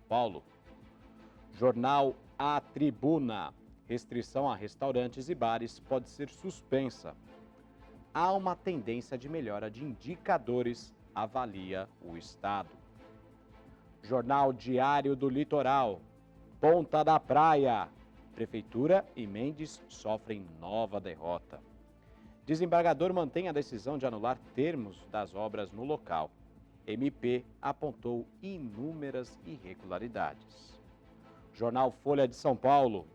Paulo. Jornal A Tribuna. Restrição a restaurantes e bares pode ser suspensa. Há uma tendência de melhora de indicadores, avalia o Estado. Jornal Diário do Litoral. Ponta da Praia. Prefeitura e Mendes sofrem nova derrota. Desembargador mantém a decisão de anular termos das obras no local. MP apontou inúmeras irregularidades. Jornal Folha de São Paulo.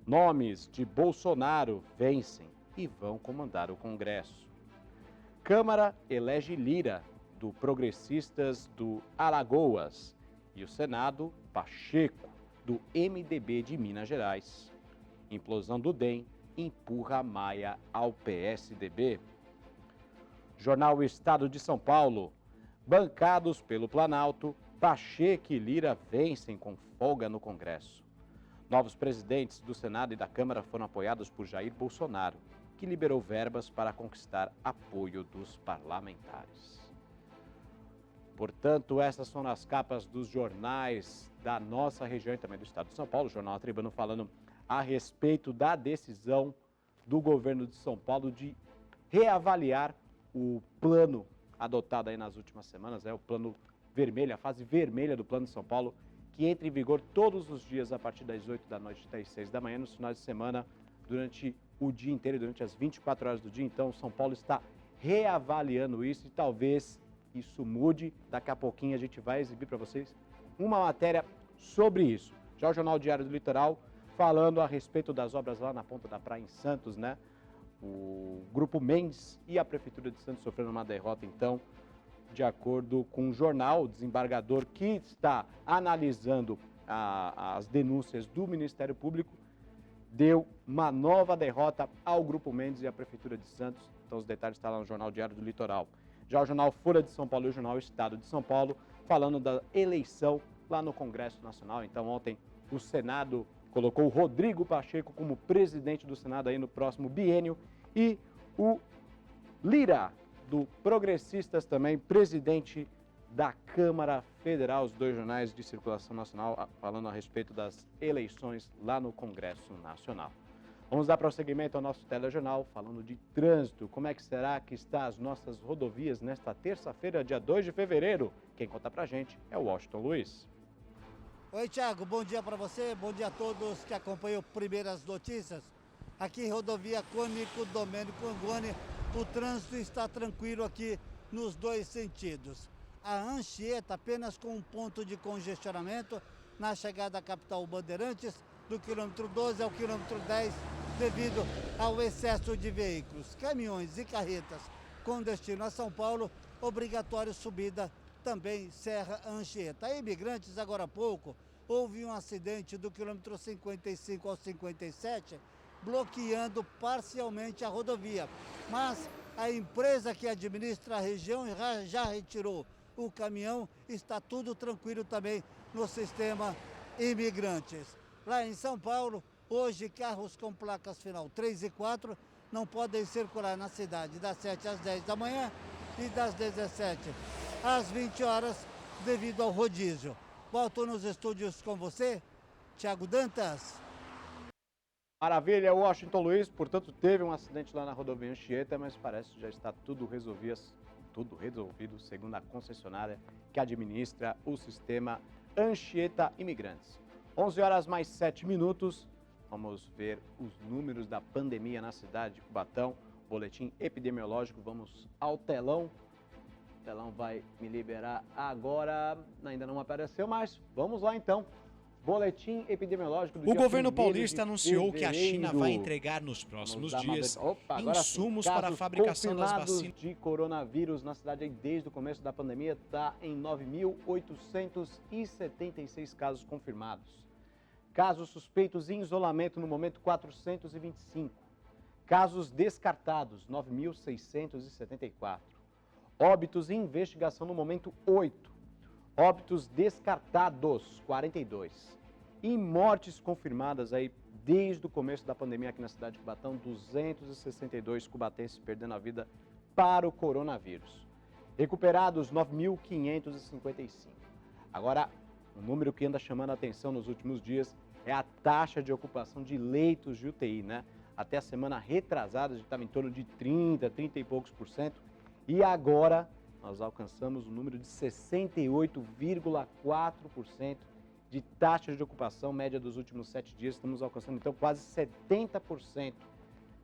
Nomes de Bolsonaro vencem e vão comandar o Congresso. Câmara elege Lira, do Progressistas do Alagoas. E o Senado, Pacheco, do MDB de Minas Gerais. Implosão do DEM empurra Maia ao PSDB. Jornal Estado de São Paulo. Bancados pelo Planalto, Pacheco e Lira vencem com folga no Congresso. Novos presidentes do Senado e da Câmara foram apoiados por Jair Bolsonaro, que liberou verbas para conquistar apoio dos parlamentares. Portanto, essas são as capas dos jornais da nossa região e também do estado de São Paulo. O Jornal A Tribuna falando a respeito da decisão do governo de São Paulo de reavaliar o plano adotado aí nas últimas semanas, o plano vermelho, a fase vermelha do plano de São Paulo, que entra em vigor todos os dias a partir das 8 da noite até as 6 da manhã, nos finais de semana, durante o dia inteiro, durante as 24 horas do dia. Então, São Paulo está reavaliando isso e talvez isso mude. Daqui a pouquinho a gente vai exibir para vocês uma matéria sobre isso. Já o Jornal Diário do Litoral falando a respeito das obras lá na Ponta da Praia em Santos, né? O Grupo Mendes e a Prefeitura de Santos sofrendo uma derrota, então, de acordo com o jornal, o desembargador que está analisando as denúncias do Ministério Público deu uma nova derrota ao Grupo Mendes e à Prefeitura de Santos. Então, os detalhes estão lá no Jornal Diário do Litoral. Já o Jornal Folha de São Paulo e o Jornal Estado de São Paulo falando da eleição lá no Congresso Nacional. Então, ontem o Senado colocou o Rodrigo Pacheco como presidente do Senado aí no próximo biênio e o Lira, do Progressistas também, presidente da Câmara Federal, os dois jornais de circulação nacional falando a respeito das eleições lá no Congresso Nacional. Vamos dar prosseguimento ao nosso telejornal falando de trânsito. Como é que será que está as nossas rodovias nesta terça-feira, dia 2 de fevereiro? Quem conta pra gente é o Washington Luiz. Oi, Thiago, bom dia para você, bom dia a todos que acompanham Primeiras Notícias. Aqui, rodovia Cônico Domênico Angoni, o trânsito está tranquilo aqui nos dois sentidos. A Anchieta apenas com um ponto de congestionamento na chegada à capital Bandeirantes, do quilômetro 12 ao quilômetro 10, devido ao excesso de veículos. Caminhões e carretas com destino a São Paulo, obrigatório subida também Serra Anchieta. A Imigrantes, agora há pouco, houve um acidente do quilômetro 55 ao 57, bloqueando parcialmente a rodovia. Mas a empresa que administra a região já retirou o caminhão, está tudo tranquilo também no sistema Imigrantes. Lá em São Paulo, hoje carros com placas final 3 e 4 não podem circular na cidade das 7 às 10 da manhã e das 17 às 20 horas devido ao rodízio. Volto nos estúdios com você, Thiago Dantas. Maravilha, Washington Luiz. Portanto, teve um acidente lá na rodovia Anchieta, mas parece que já está tudo resolvido, segundo a concessionária que administra o sistema Anchieta Imigrantes. 11 horas mais 7 minutos. Vamos ver os números da pandemia na cidade de Cubatão. Boletim epidemiológico. Vamos ao telão. O telão vai me liberar agora. Ainda não apareceu, mas vamos lá então. Boletim epidemiológico do dia 1º de fevereiro. O governo paulista anunciou que a China vai entregar nos próximos dias insumos para a fabricação das vacinas. De coronavírus na cidade desde o começo da pandemia está em 9.876 casos confirmados. Casos suspeitos em isolamento no momento 425. Casos descartados 9.674. Óbitos em investigação no momento 8. Óbitos descartados 42. E mortes confirmadas aí desde o começo da pandemia aqui na cidade de Cubatão, 262 cubatenses perdendo a vida para o coronavírus. Recuperados 9.555. Agora, Um número que anda chamando a atenção nos últimos dias é a taxa de ocupação de leitos de UTI, né? Até a semana retrasada já estava em torno de 30 e poucos por cento. E agora nós alcançamos o número de 68,4% de taxa de ocupação média dos últimos 7 dias. Estamos alcançando então quase 70%.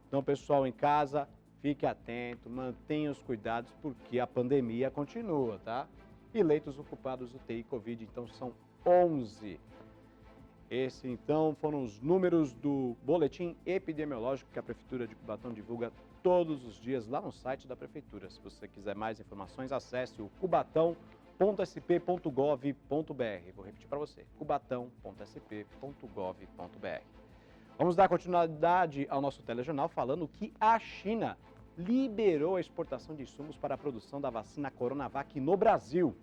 Então, pessoal em casa, fique atento, mantenha os cuidados porque a pandemia continua, tá? E leitos ocupados UTI Covid, então são 11. Esses, então, foram os números do boletim epidemiológico que a Prefeitura de Cubatão divulga todos os dias lá no site da Prefeitura. Se você quiser mais informações, acesse o cubatão.sp.gov.br. Vou repetir para você, cubatão.sp.gov.br. Vamos dar continuidade ao nosso telejornal falando que a China liberou a exportação de insumos para a produção da vacina Coronavac no Brasil.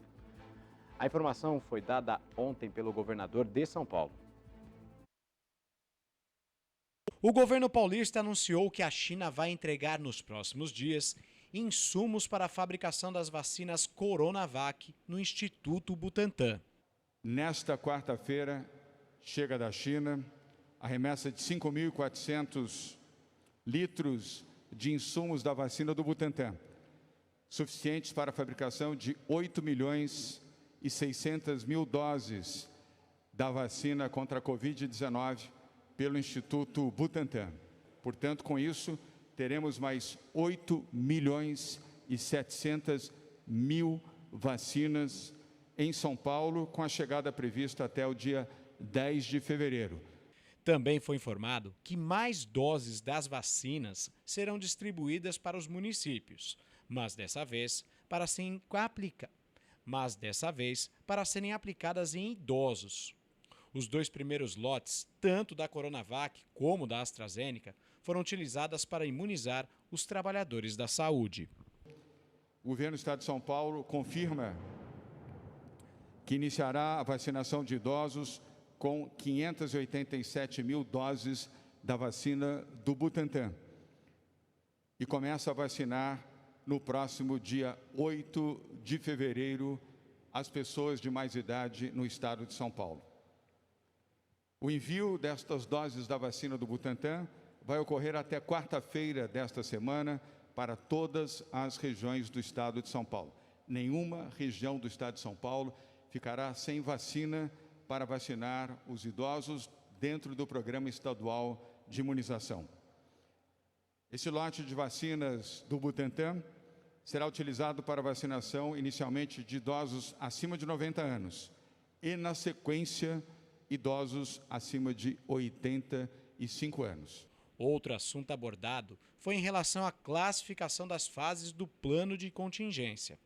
A informação foi dada ontem pelo governador de São Paulo. O governo paulista anunciou que a China vai entregar nos próximos dias insumos para a fabricação das vacinas Coronavac no Instituto Butantan. Nesta quarta-feira, chega da China a remessa de 5.400 litros de insumos da vacina do Butantan, suficientes para a fabricação de 8.600.000 doses da vacina contra a Covid-19 pelo Instituto Butantan. Portanto, com isso, teremos mais 8.700.000 vacinas em São Paulo, com a chegada prevista até o dia 10 de fevereiro. Também foi informado que mais doses das vacinas serão distribuídas para os municípios, mas dessa vez para serem aplicadas em idosos. Os 2 primeiros lotes, tanto da Coronavac como da AstraZeneca, foram utilizadas para imunizar os trabalhadores da saúde. O governo do Estado de São Paulo confirma que iniciará a vacinação de idosos com 587.000 doses da vacina do Butantan e começa a vacinar no próximo dia 8 de fevereiro as pessoas de mais idade no Estado de São Paulo. O envio destas doses da vacina do Butantan vai ocorrer até quarta-feira desta semana para todas as regiões do Estado de São Paulo. Nenhuma região do Estado de São Paulo ficará sem vacina para vacinar os idosos dentro do programa estadual de imunização. Esse lote de vacinas do Butantan será utilizado para vacinação inicialmente de idosos acima de 90 anos e, na sequência, idosos acima de 85 anos. Outro assunto abordado foi em relação à classificação das fases do plano de contingência.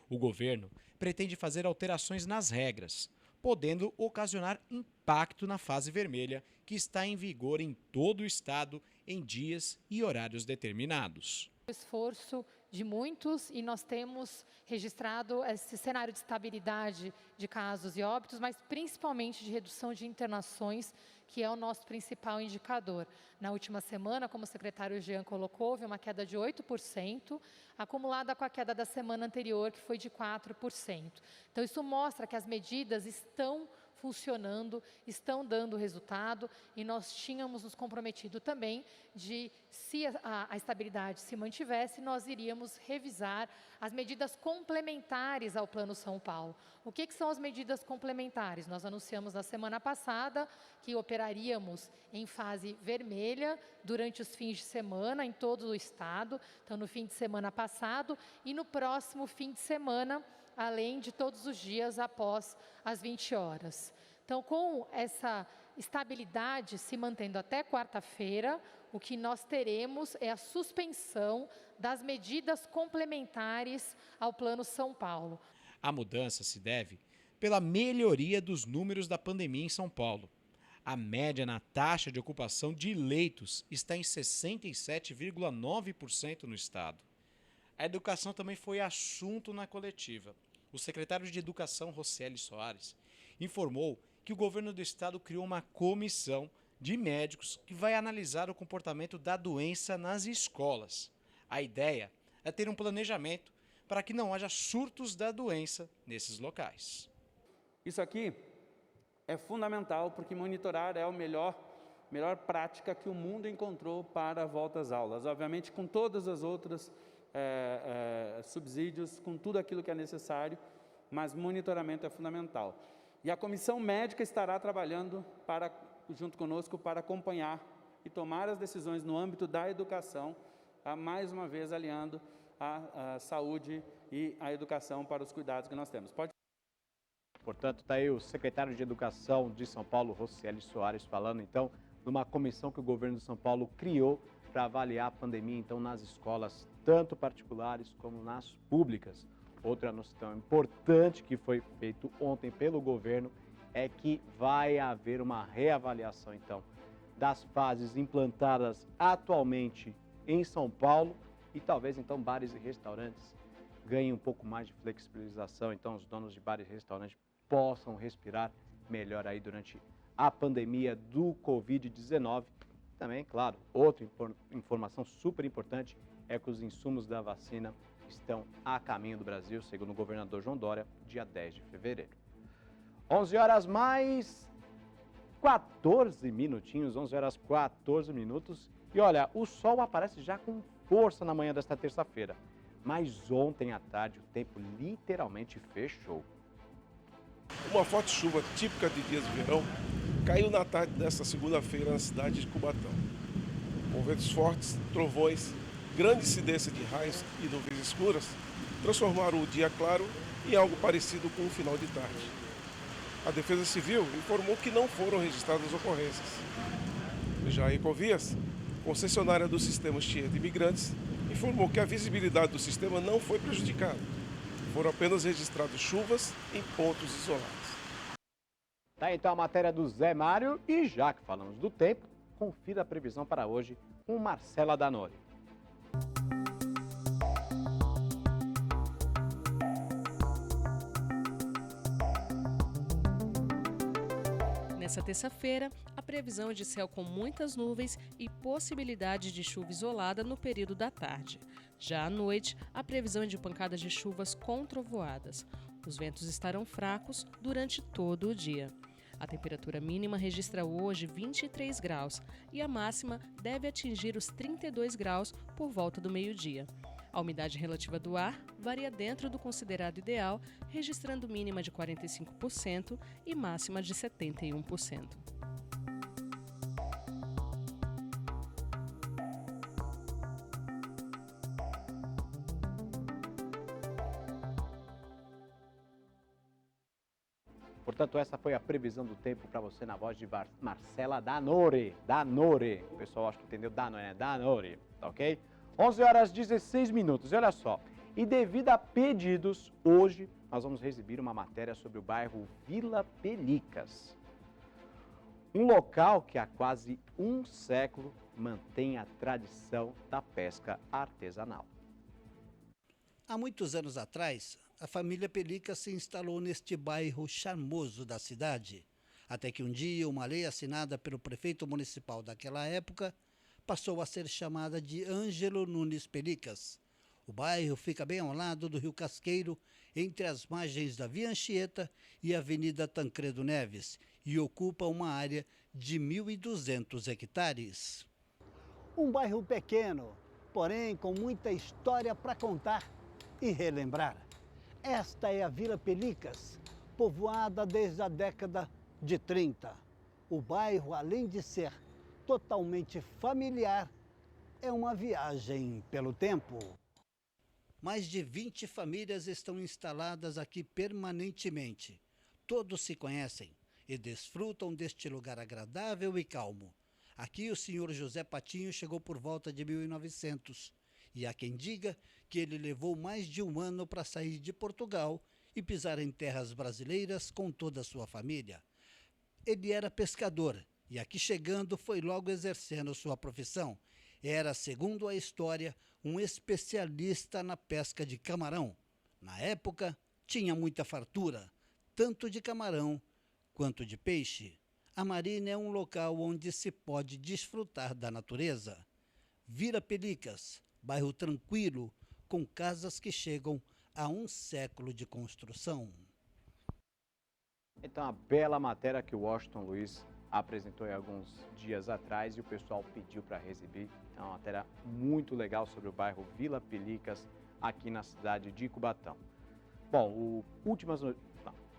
O governo pretende fazer alterações nas regras, podendo ocasionar impacto na fase vermelha, que está em vigor em todo o estado em dias e horários determinados. O esforço de muitos e nós temos registrado esse cenário de estabilidade de casos e óbitos, mas principalmente de redução de internações, que é o nosso principal indicador. Na última semana, como o secretário Jean colocou, houve uma queda de 8%, acumulada com a queda da semana anterior, que foi de 4%. Então, isso mostra que as medidas estão funcionando, estão dando resultado, e nós tínhamos nos comprometido também de, se a estabilidade se mantivesse, nós iríamos revisar as medidas complementares ao Plano São Paulo. O que são as medidas complementares? Nós anunciamos na semana passada que operaríamos em fase vermelha durante os fins de semana em todo o estado, então no fim de semana passado e no próximo fim de semana, além de todos os dias após as 20 horas. Então, com essa estabilidade se mantendo até quarta-feira, o que nós teremos é a suspensão das medidas complementares ao Plano São Paulo. A mudança se deve pela melhoria dos números da pandemia em São Paulo. A média na taxa de ocupação de leitos está em 67,9% no estado. A educação também foi assunto na coletiva. O secretário de Educação, Rocieli Soares, informou que o governo do estado criou uma comissão de médicos que vai analisar o comportamento da doença nas escolas. A ideia é ter um planejamento para que não haja surtos da doença nesses locais. Isso aqui é fundamental, porque monitorar é a melhor prática que o mundo encontrou para a volta às aulas. Obviamente, com todas as outras subsídios, com tudo aquilo que é necessário, mas monitoramento é fundamental. E a comissão médica estará trabalhando junto conosco para acompanhar e tomar as decisões no âmbito da educação, mais uma vez alinhando a saúde e a educação para os cuidados que nós temos. Portanto, está aí o secretário de Educação de São Paulo, Rocieli Soares, falando então numa comissão que o governo de São Paulo criou para avaliar a pandemia então nas escolas, tanto particulares como nas públicas. Outra noção importante que foi feito ontem pelo governo é que vai haver uma reavaliação então das fases implantadas atualmente em São Paulo e talvez então bares e restaurantes ganhem um pouco mais de flexibilização, então os donos de bares e restaurantes possam respirar melhor aí durante a pandemia do Covid-19. Também, claro, outra informação super importante é que os insumos da vacina estão a caminho do Brasil, segundo o governador João Dória, dia 10 de fevereiro. 11 horas mais 14 minutinhos, 11 horas 14 minutos. E olha, o sol aparece já com força na manhã desta terça-feira. Mas ontem à tarde o tempo literalmente fechou. Uma forte chuva típica de dias de verão caiu na tarde desta segunda-feira na cidade de Cubatão. Com ventos fortes, trovões, grande incidência de raios e nuvens escuras, transformaram o dia claro em algo parecido com o final de tarde. A Defesa Civil informou que não foram registradas ocorrências. Já a Ecovias, concessionária do sistema Anchieta de Imigrantes, informou que a visibilidade do sistema não foi prejudicada. Foram apenas registradas chuvas em pontos isolados. Tá então a matéria do Zé Mário e já que falamos do tempo, confira a previsão para hoje com Marcela Danori. Nessa terça-feira, a previsão é de céu com muitas nuvens e possibilidade de chuva isolada no período da tarde. Já à noite, a previsão é de pancadas de chuvas com trovoadas. Os ventos estarão fracos durante todo o dia. A temperatura mínima registra hoje 23 graus e a máxima deve atingir os 32 graus por volta do meio-dia. A umidade relativa do ar varia dentro do considerado ideal, registrando mínima de 45% e máxima de 71%. Portanto, essa foi a previsão do tempo para você na voz de Marcela Danori. Danori. O pessoal acho que entendeu Danori, né? Danori, tá ok? 11 horas 16 minutos. E olha só, e devido a pedidos, hoje nós vamos exibir uma matéria sobre o bairro Vila Pelicas. Um local que há quase um século mantém a tradição da pesca artesanal. Há muitos anos atrás, a família Pelicas se instalou neste bairro charmoso da cidade, até que um dia uma lei assinada pelo prefeito municipal daquela época passou a ser chamada de Ângelo Nunes Pelicas. O bairro fica bem ao lado do Rio Casqueiro, entre as margens da Via Anchieta e a Avenida Tancredo Neves, e ocupa uma área de 1.200 hectares. Um bairro pequeno, porém com muita história para contar e relembrar. Esta é a Vila Pelicas, povoada desde a década de 30. O bairro, além de ser totalmente familiar, é uma viagem pelo tempo. Mais de 20 famílias estão instaladas aqui permanentemente. Todos se conhecem e desfrutam deste lugar agradável e calmo. Aqui o senhor José Patinho chegou por volta de 1900 e há quem diga que ele levou mais de um ano para sair de Portugal e pisar em terras brasileiras com toda a sua família. Ele era pescador e aqui chegando foi logo exercendo sua profissão. Era, segundo a história, um especialista na pesca de camarão. Na época, tinha muita fartura, tanto de camarão quanto de peixe. A marina é um local onde se pode desfrutar da natureza. Vila Pelicas, bairro tranquilo, com casas que chegam a um século de construção. Então, a bela matéria que o Washington Luiz apresentou aí alguns dias atrás e o pessoal pediu para exibir. É uma matéria muito legal sobre o bairro Vila Pelicas, aqui na cidade de Cubatão. Bom,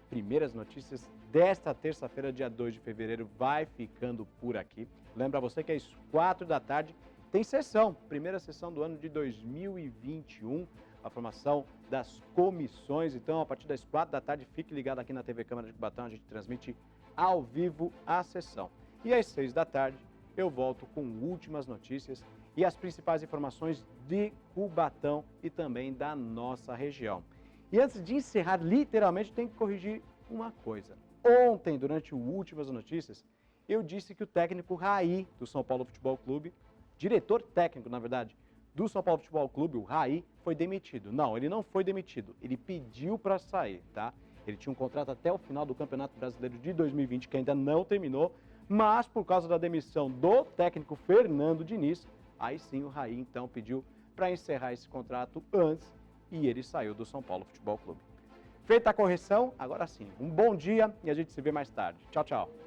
primeiras notícias desta terça-feira, dia 2 de fevereiro, vai ficando por aqui. Lembra você que às 4 da tarde tem sessão, primeira sessão do ano de 2021, a formação das comissões. Então, a partir das 4 da tarde, fique ligado aqui na TV Câmara de Cubatão, a gente transmite ao vivo a sessão. E às 6 da tarde, eu volto com últimas notícias e as principais informações de Cubatão e também da nossa região. E antes de encerrar, literalmente, tem que corrigir uma coisa. Ontem, durante o Últimas Notícias, eu disse que o técnico Raí, do São Paulo Futebol Clube, diretor técnico, na verdade, do São Paulo Futebol Clube, o Raí, foi demitido. Não, ele não foi demitido, ele pediu para sair, tá? Ele tinha um contrato até o final do Campeonato Brasileiro de 2020, que ainda não terminou, mas por causa da demissão do técnico Fernando Diniz, aí sim o Raí, então, pediu para encerrar esse contrato antes e ele saiu do São Paulo Futebol Clube. Feita a correção, agora sim, um bom dia e a gente se vê mais tarde. Tchau, tchau.